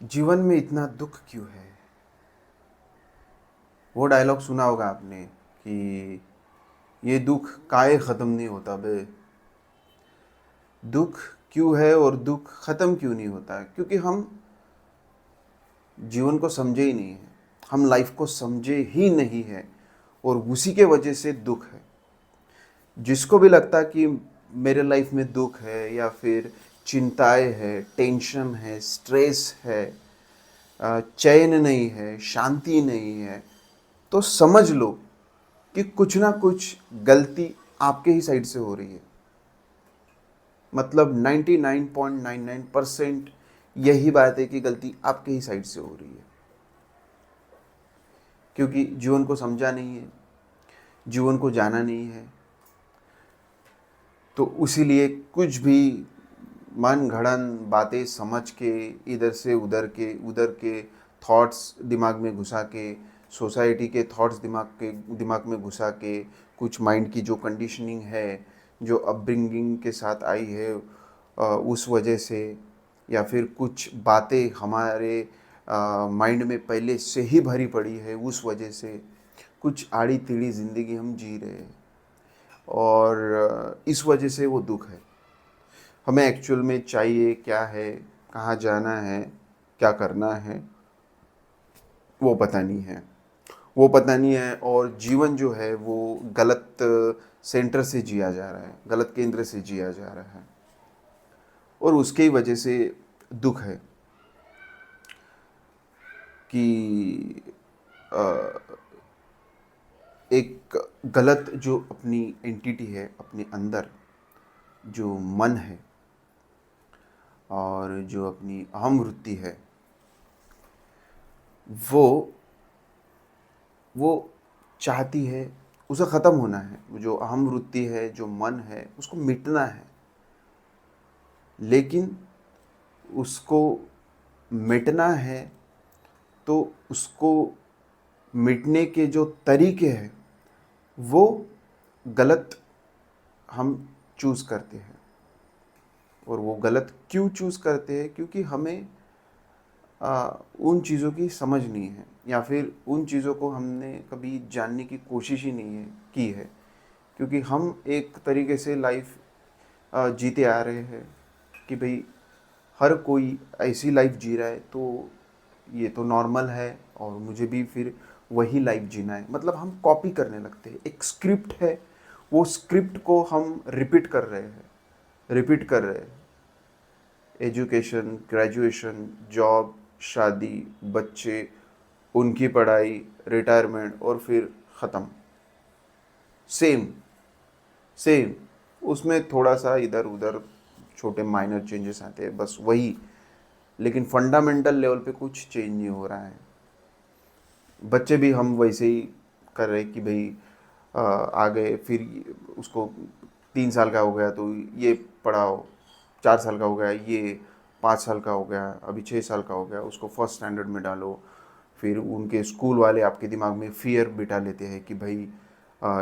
जीवन में इतना दुख क्यों है? वो डायलॉग सुना होगा आपने कि ये दुख काहे ख़त्म नहीं होता बे। दुख क्यों है और दुख ख़त्म क्यों नहीं होता है? क्योंकि हम जीवन को समझे ही नहीं हैं। हम लाइफ को समझे ही नहीं हैं और उसी के वजह से दुख है। जिसको भी लगता है कि मेरे लाइफ में दुख है या फिर चिंताएँ है, टेंशन है, स्ट्रेस है, चैन नहीं है, शांति नहीं है, तो समझ लो कि कुछ ना कुछ गलती आपके ही साइड से हो रही है। मतलब 99.99% यही बात है कि गलती आपके ही साइड से हो रही है, क्योंकि जीवन को समझा नहीं है, जीवन को जाना नहीं है। तो उसीलिए कुछ भी मन घड़न बातें समझ के, इधर से उधर के थॉट्स दिमाग में घुसा के, सोसाइटी के थॉट्स दिमाग में घुसा के, कुछ माइंड की जो कंडीशनिंग है, जो अपब्रिंगिंग के साथ आई है, उस वजह से, या फिर कुछ बातें हमारे माइंड में पहले से ही भरी पड़ी है, उस वजह से कुछ आड़ी टेढ़ी ज़िंदगी हम जी रहे हैं और इस वजह से वो दुख है। हमें एक्चुअल में चाहिए क्या है, कहाँ जाना है, क्या करना है, वो पता नहीं है। वो पता नहीं है और जीवन जो है वो गलत सेंटर से जिया जा रहा है, गलत केंद्र से जिया जा रहा है और उसके ही वजह से दुख है कि एक गलत जो अपनी एंटिटी है, अपने अंदर जो मन है और जो अपनी अहम वृत्ति है, वो वो चाहती है, उसे ख़त्म होना है। वो जो अहम वृत्ति है, जो मन है, उसको मिटना है। लेकिन उसको मिटना है तो उसको मिटने के जो तरीके हैं, वो गलत हम चूज़ करते हैं। और वो गलत क्यों चूज़ करते हैं? क्योंकि हमें उन चीज़ों की समझ नहीं है या फिर उन चीज़ों को हमने कभी जानने की कोशिश ही नहीं है की है, क्योंकि हम एक तरीके से लाइफ जीते आ रहे हैं कि भाई हर कोई ऐसी लाइफ जी रहा है तो ये तो नॉर्मल है और मुझे भी फिर वही लाइफ जीना है। मतलब हम कॉपी करने लगते हैं, एक स्क्रिप्ट है, वो स्क्रिप्ट को हम रिपीट कर रहे हैं। एजुकेशन, ग्रेजुएशन, जॉब, शादी, बच्चे, उनकी पढ़ाई, रिटायरमेंट और फिर ख़त्म। सेम सेम उसमें थोड़ा सा इधर उधर छोटे माइनर चेंजेस आते हैं, बस वही। लेकिन फंडामेंटल लेवल पे कुछ चेंज नहीं हो रहा है। बच्चे भी हम वैसे ही कर रहे कि भाई आ गए, फिर उसको 3 साल का हो गया तो ये पढ़ाओ, 4 साल का हो गया ये, 5 साल का हो गया, अभी 6 साल का हो गया, उसको फर्स्ट स्टैंडर्ड में डालो। फिर उनके स्कूल वाले आपके दिमाग में फियर बिठा लेते हैं कि भाई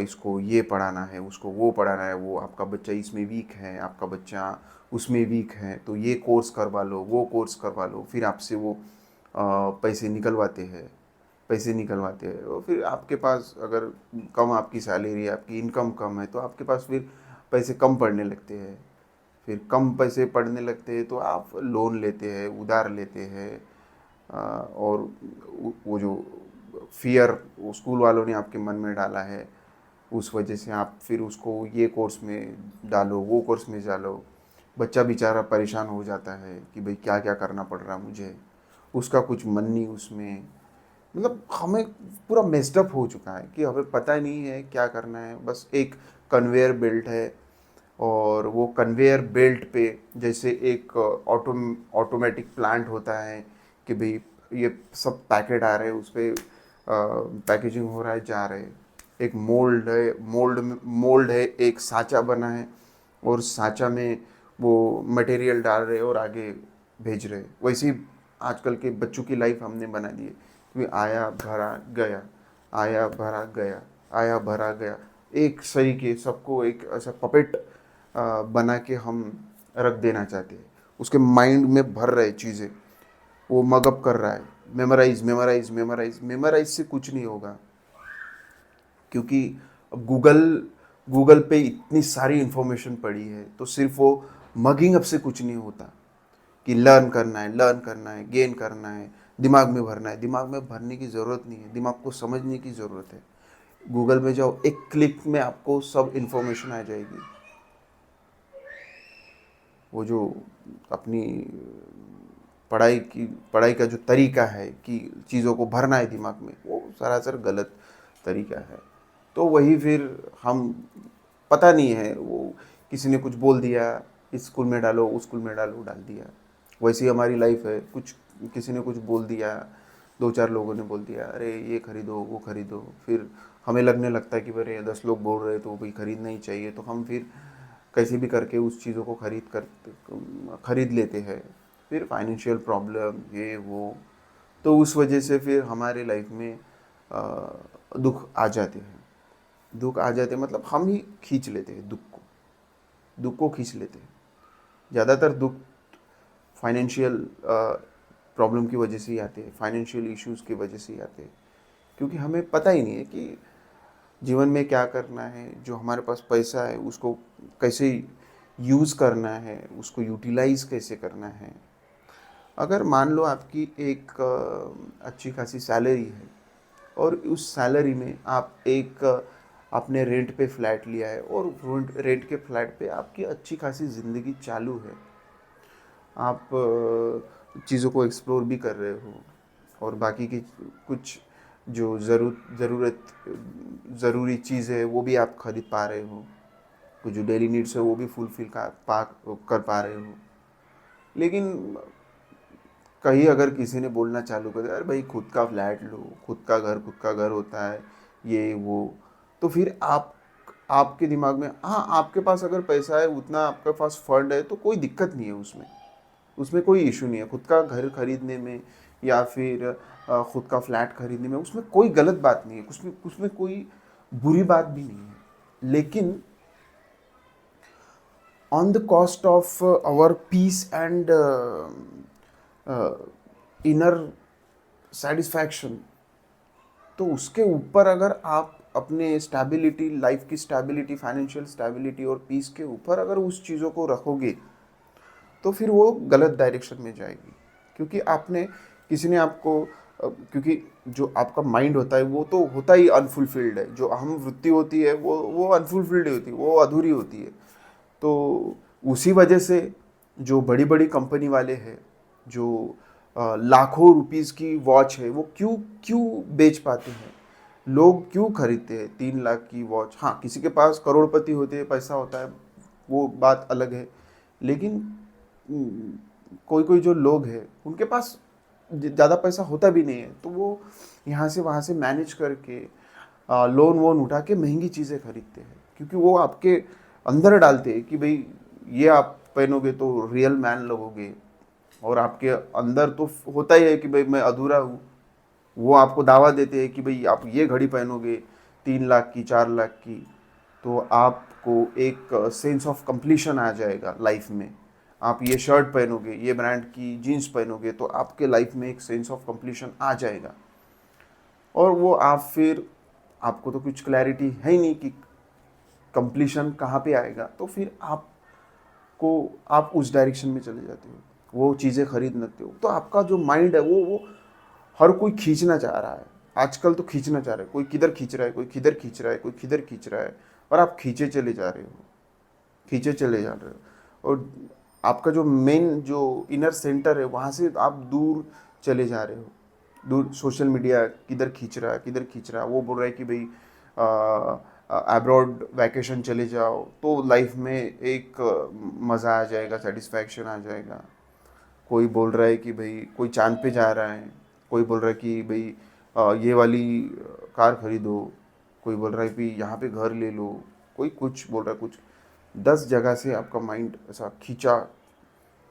इसको ये पढ़ाना है, उसको वो पढ़ाना है, वो आपका बच्चा इसमें वीक है, आपका बच्चा उसमें वीक है, तो ये कोर्स करवा लो, वो कोर्स करवा लो। फिर आपसे वो पैसे निकलवाते हैं और फिर आपके पास अगर कम आपकी सैलरी है, आपकी इनकम कम है, तो आपके पास फिर पैसे कम पड़ने लगते हैं। फिर कम पैसे पड़ने लगते हैं तो आप लोन लेते हैं, उधार लेते हैं। और वो जो फियर वो स्कूल वालों ने आपके मन में डाला है, उस वजह से आप फिर उसको ये कोर्स में डालो, वो कोर्स में डालो। बच्चा बेचारा परेशान हो जाता है कि भाई क्या क्या करना पड़ रहा मुझे, उसका कुछ मन नहीं उसमें। मतलब हमें पूरा मेस्ड अप हो चुका है कि हमें पता नहीं है क्या करना है, बस एक कन्वेयर बेल्ट है और वो कन्वेयर बेल्ट पे जैसे एक ऑटोमेटिक प्लांट होता है कि भाई ये सब पैकेट आ रहे हैं, उस पर पैकेजिंग हो रहा है, जा रहे हैं। एक मोल्ड है, एक साँचा बना है और साँचा में वो मटेरियल डाल रहे हैं और आगे भेज रहे हैं। वैसे ही आजकल के बच्चों की लाइफ हमने बना दी है कि आया भरा गया, आया भरा गया, आया भरा गया। एक तरीके सबको एक ऐसा पपेट बना के हम रख देना चाहते हैं, उसके माइंड में भर रहे चीज़ें। वो मगअप कर रहा है, मेमोराइज मेमोराइज मेमोराइज मेमोराइज से कुछ नहीं होगा। क्योंकि गूगल गूगल पे इतनी सारी इन्फॉर्मेशन पड़ी है, तो सिर्फ वो मगिंग अप से कुछ नहीं होता कि लर्न करना है, गेन करना है, दिमाग में भरना है। दिमाग में भरने की ज़रूरत नहीं है, दिमाग को समझने की ज़रूरत है। गूगल में जाओ, एक क्लिक में आपको सब इन्फॉर्मेशन आ जाएगी। वो जो अपनी पढ़ाई का जो तरीका है कि चीज़ों को भरना है दिमाग में, वो सरासर गलत तरीका है। तो वही फिर हम, पता नहीं है, वो किसी ने कुछ बोल दिया, इस स्कूल में डालो, उस स्कूल में डालो, डाल दिया। वैसी हमारी लाइफ है, कुछ किसी ने कुछ बोल दिया, दो चार लोगों ने बोल दिया, अरे ये खरीदो वो खरीदो, फिर हमें लगने लगता है कि अरे 10 लोग बोल रहे तो भाई खरीदना ही चाहिए, तो हम फिर कैसे भी करके उस चीज़ों को खरीद लेते हैं। फिर फाइनेंशियल प्रॉब्लम ये वो, तो उस वजह से फिर हमारे लाइफ में दुख आ जाते हैं। दुख आ जाते हैं मतलब हम ही खींच लेते हैं दुख को खींच लेते हैं। ज़्यादातर दुख फाइनेंशियल प्रॉब्लम की वजह से ही आते हैं, फाइनेंशियल इश्यूज़ की वजह से ही आते हैं। क्योंकि हमें पता ही नहीं है कि जीवन में क्या करना है, जो हमारे पास पैसा है उसको कैसे यूज़ करना है, उसको यूटिलाइज़ कैसे करना है। अगर मान लो आपकी एक अच्छी खासी सैलरी है, और उस सैलरी में आप एक आपने रेंट पे फ्लैट लिया है, और रेंट के फ्लैट पे आपकी अच्छी खासी ज़िंदगी चालू है, आप चीज़ों को एक्सप्लोर भी कर रहे हो, और बाकी की कुछ जो ज़रूरी चीज़ है वो भी आप खरीद पा रहे हो, कुछ जो डेली नीड्स है वो भी फुलफिल कर पा रहे हो। लेकिन कहीं अगर किसी ने बोलना चालू कर दिया, अरे भाई खुद का फ्लैट लो, खुद का घर होता है, ये वो, तो फिर आपके दिमाग में, हाँ आपके पास अगर पैसा है, उतना आपके पास फंड है, तो कोई दिक्कत नहीं है उसमें, उसमें कोई इशू नहीं है खुद का घर खरीदने में, या फिर खुद का फ्लैट खरीदने में, उसमें कोई गलत बात नहीं है, उसमें उसमें कोई बुरी बात भी नहीं है। लेकिन on the cost of our peace and inner satisfaction, तो उसके ऊपर अगर आप अपने स्टेबिलिटी, लाइफ की स्टेबिलिटी, फाइनेंशियल स्टेबिलिटी और पीस के ऊपर अगर उस चीज़ों को रखोगे, तो फिर वो गलत डायरेक्शन में जाएगी। क्योंकि आपने, किसी ने आपको क्योंकि जो आपका माइंड होता है वो तो होता ही अनफुलफिल्ड है, जो अहम वृत्ति होती है वो अनफुलफिल्ड होती है, वो अधूरी होती है। तो उसी वजह से जो बड़ी बड़ी कंपनी वाले हैं, जो लाखों रुपीस की वॉच है, वो क्यों क्यों बेच पाते हैं, लोग क्यों खरीदते हैं 3 लाख की वॉच। हाँ, किसी के पास करोड़पति होते हैं, पैसा होता है, वो बात अलग है। लेकिन कोई कोई जो लोग हैं उनके पास ज़्यादा पैसा होता भी नहीं है, तो वो यहाँ से वहाँ से मैनेज करके लोन वोन उठा के महंगी चीज़ें खरीदते हैं, क्योंकि वो आपके अंदर डालते हैं कि भाई ये आप पहनोगे तो रियल मैन लगोगे। और आपके अंदर तो होता ही है कि भाई मैं अधूरा हूँ, वो आपको दावा देते हैं कि भाई आप ये घड़ी पहनोगे 3 लाख की, 4 लाख की, तो आपको एक सेंस ऑफ कंप्लीशन आ जाएगा लाइफ में। आप ये शर्ट पहनोगे, ये ब्रांड की जीन्स पहनोगे, तो आपके लाइफ में एक सेंस ऑफ कंप्लीशन आ जाएगा। और वो आप फिर, आपको तो कुछ क्लैरिटी है ही नहीं कि कंप्लीशन कहाँ पे आएगा, तो फिर आप उस डायरेक्शन में चले जाते हो, वो चीज़ें खरीद लेते हो। तो आपका जो माइंड है वो हर कोई खींचना चाह रहा है, आजकल तो खींचना चाह रहा है, कोई किधर खींच रहा है, कोई किधर खींच रहा है, कोई किधर खींच रहा है, और आप खींचे चले जा रहे हो, खींचे चले जा रहे हो। और आपका जो मेन जो इनर सेंटर है, वहाँ से आप दूर चले जा रहे हो, दूर। सोशल मीडिया किधर खींच रहा है, किधर खींच रहा है, वो बोल रहा है कि भाई अब्रॉड वैकेशन चले जाओ तो लाइफ में एक मज़ा आ जाएगा, सेटिस्फैक्शन आ जाएगा। कोई बोल रहा है कि भाई कोई चांद पे जा रहा है, कोई बोल रहा है कि भाई ये वाली कार खरीदो, कोई बोल रहा है कि यहाँ पे घर ले लो, कोई कुछ बोल रहा है कुछ। 10 जगह से आपका माइंड ऐसा खींचा,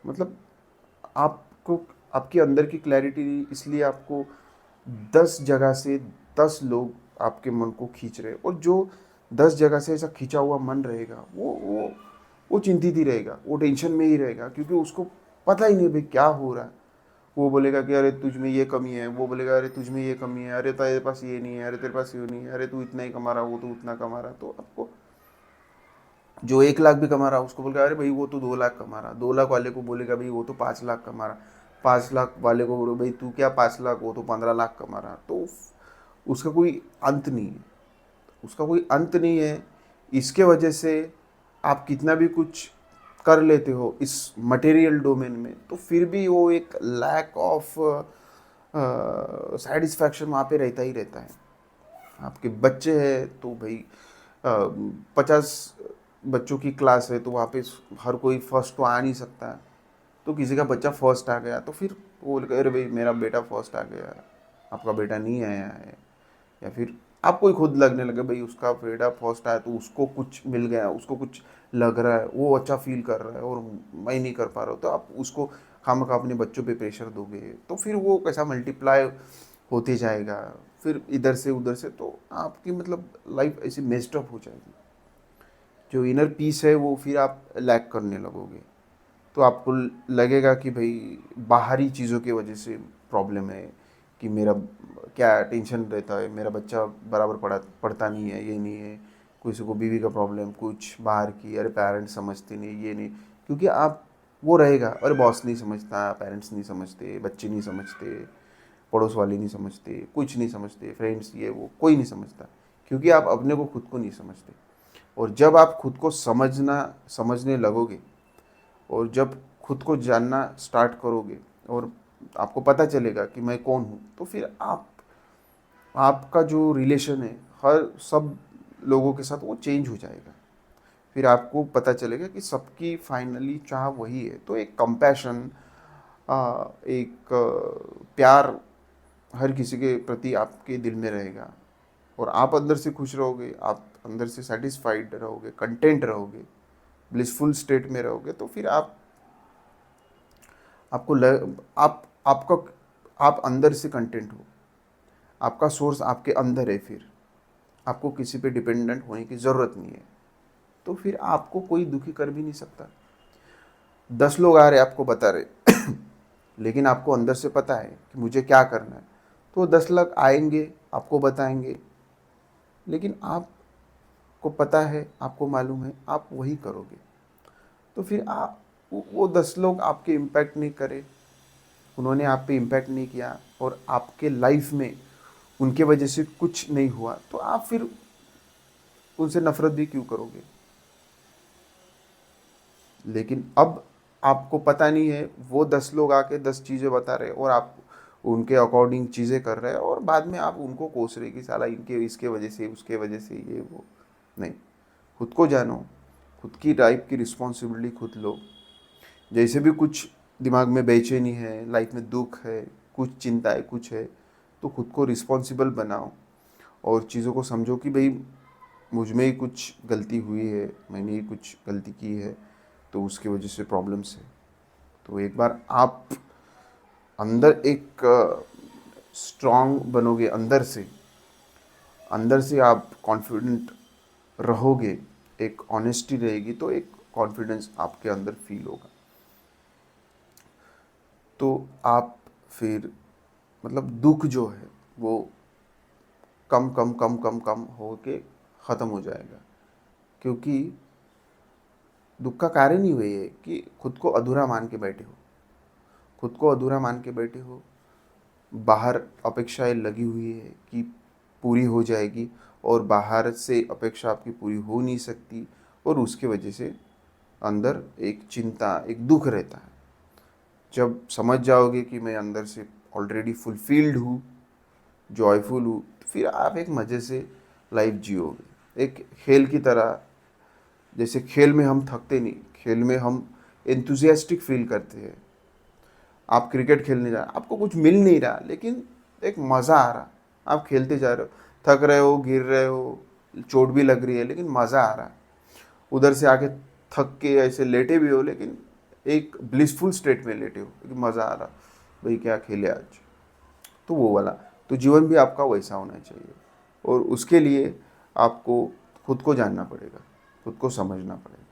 मतलब आपको, आपके अंदर की क्लैरिटी, इसलिए आपको 10 जगह से 10 लोग आपके मन को खींच रहे। और जो 10 जगह से ऐसा खींचा हुआ मन रहेगा, वो चिंतित ही रहेगा, वो टेंशन में ही रहेगा, क्योंकि उसको पता ही नहीं भाई क्या हो रहा है। वो बोलेगा कि अरे तुझ में ये कमी है, वो बोलेगा अरे तुझ में ये कमी है, अरे तेरे पास ये नहीं है, अरे तेरे पास ये नहीं है, अरे तू इतना ही कमा रहा, वो तो उतना कमा रहा। तो आपको जो 1 लाख भी कमा रहा उसको बोलेगा अरे भाई वो तो 2 लाख कमा रहा, 2 लाख वाले को बोलेगा भाई वो तो 5 लाख कमा रहा, 5 लाख वाले को बोलो भाई तू क्या 5 लाख, वो तो 15 लाख कमा रहा। तो उसका कोई अंत नहीं है, उसका कोई अंत नहीं है। इसके वजह से आप कितना भी कुछ कर लेते हो इस मटेरियल डोमेन में, तो फिर भी वो एक लैक ऑफ सेटिस्फैक्शन वहाँ पे रहता ही रहता है। आपके बच्चे हैं तो भाई 50 बच्चों की क्लास है, तो वहाँ पे हर कोई फर्स्ट तो आ नहीं सकता है। तो किसी का बच्चा फर्स्ट आ गया तो फिर वो बोलेगा अरे भाई मेरा बेटा फर्स्ट आ गया, आपका बेटा नहीं आया है। या फिर आपको ही खुद लगने लगे भाई उसका बेटा फर्स्ट आया तो उसको कुछ मिल गया, उसको कुछ लग रहा है, वो अच्छा फील कर रहा है और मैं नहीं कर पा रहा हूँ, तो आप उसको खामखा अपने बच्चों पे प्रेशर दोगे, तो फिर वो कैसा मल्टीप्लाई होते जाएगा, फिर इधर से उधर से, तो आपकी मतलब लाइफ ऐसी मेस्ड अप हो जाएगी। जो इनर पीस है वो फिर आप लैक करने लगोगे। तो आपको लगेगा कि भाई बाहरी चीज़ों की वजह से प्रॉब्लम है, कि मेरा क्या टेंशन रहता है, मेरा बच्चा बराबर पढ़ता नहीं है, ये नहीं है, किसी को बीवी का प्रॉब्लम, कुछ बाहर की, अरे पेरेंट्स समझते नहीं, ये नहीं, क्योंकि आप वो रहेगा अरे बॉस नहीं समझता, पेरेंट्स नहीं समझते, बच्चे नहीं समझते, पड़ोस वाले नहीं समझते, कुछ नहीं समझते, फ्रेंड्स ये वो कोई नहीं समझता, क्योंकि आप अपने को खुद को नहीं समझते। और जब आप खुद को समझने लगोगे और जब खुद को जानना स्टार्ट करोगे और आपको पता चलेगा कि मैं कौन हूँ, तो फिर आपका जो रिलेशन है हर सब लोगों के साथ वो चेंज हो जाएगा। फिर आपको पता चलेगा कि सबकी फाइनली चाह वही है। तो एक कंपैशन, एक प्यार हर किसी के प्रति आपके दिल में रहेगा, और आप अंदर से खुश रहोगे, आप अंदर से सेटिस्फाइड रहोगे, कंटेंट रहोगे, ब्लिसफुल स्टेट में रहोगे, तो फिर आपको आपका आप अंदर से कंटेंट हो, आपका सोर्स आपके अंदर है, फिर आपको किसी पे डिपेंडेंट होने की ज़रूरत नहीं है। तो फिर आपको कोई दुखी कर भी नहीं सकता। 10 लोग आ रहे आपको बता रहे लेकिन आपको अंदर से पता है कि मुझे क्या करना है, तो 10 लोग आएंगे आपको बताएंगे, लेकिन आपको पता है, आपको मालूम है, आप वही करोगे। तो फिर आप वो 10 लोग आपके इम्पैक्ट नहीं करे, उन्होंने आप पे इम्पैक्ट नहीं किया और आपके लाइफ में उनके वजह से कुछ नहीं हुआ, तो आप फिर उनसे नफरत भी क्यों करोगे। लेकिन अब आपको पता नहीं है, वो 10 लोग आके 10 चीज़ें बता रहे और आप उनके अकॉर्डिंग चीज़ें कर रहे हैं, और बाद में आप उनको कोस रहे कि साला इनके इसके वजह से उसके वजह से ये वो। नहीं, खुद को जानो, खुद की लाइफ की रिस्पॉन्सिबिलिटी खुद लो। जैसे भी कुछ दिमाग में बेचैनी है, लाइफ में दुख है, कुछ चिंता है, कुछ है, तो खुद को रिस्पॉन्सिबल बनाओ और चीज़ों को समझो कि भाई मुझ में ही कुछ गलती हुई है, मैंने ही कुछ गलती की है, तो उसकी वजह से प्रॉब्लम्स है। तो एक बार आप अंदर एक स्ट्रांग बनोगे, अंदर से आप कॉन्फिडेंट रहोगे, एक ऑनेस्टी रहेगी, तो एक कॉन्फिडेंस आपके अंदर फील होगा। तो आप फिर मतलब दुख जो है वो कम कम कम कम कम हो के ख़त्म हो जाएगा, क्योंकि दुख का कारण ही वही है कि खुद को अधूरा मान के बैठे हो, खुद को अधूरा मान के बैठे हो। बाहर अपेक्षाएं लगी हुई है कि पूरी हो जाएगी, और बाहर से अपेक्षा आपकी पूरी हो नहीं सकती, और उसके वजह से अंदर एक चिंता, एक दुख रहता है। जब समझ जाओगे कि मैं अंदर से ऑलरेडी फुलफिल्ड हूँ, जॉयफुल हूँ, तो फिर आप एक मज़े से लाइफ जियोगे, एक खेल की तरह। जैसे खेल में हम थकते नहीं, खेल में हम एंथुजियास्टिक फील करते हैं। आप क्रिकेट खेलने जा रहे, आपको कुछ मिल नहीं रहा, लेकिन एक मज़ा आ रहा, आप खेलते जा रहे हो, थक रहे हो, गिर रहे हो, चोट भी लग रही है, लेकिन मज़ा आ रहा है। उधर से आके थक के ऐसे लेटे भी हो, लेकिन एक ब्लिसफुल स्टेट में लेटे हो, लेकिन मज़ा आ रहा, भाई क्या खेले आज। तो वो वाला, तो जीवन भी आपका वैसा होना चाहिए, और उसके लिए आपको खुद को जानना पड़ेगा, खुद को समझना पड़ेगा।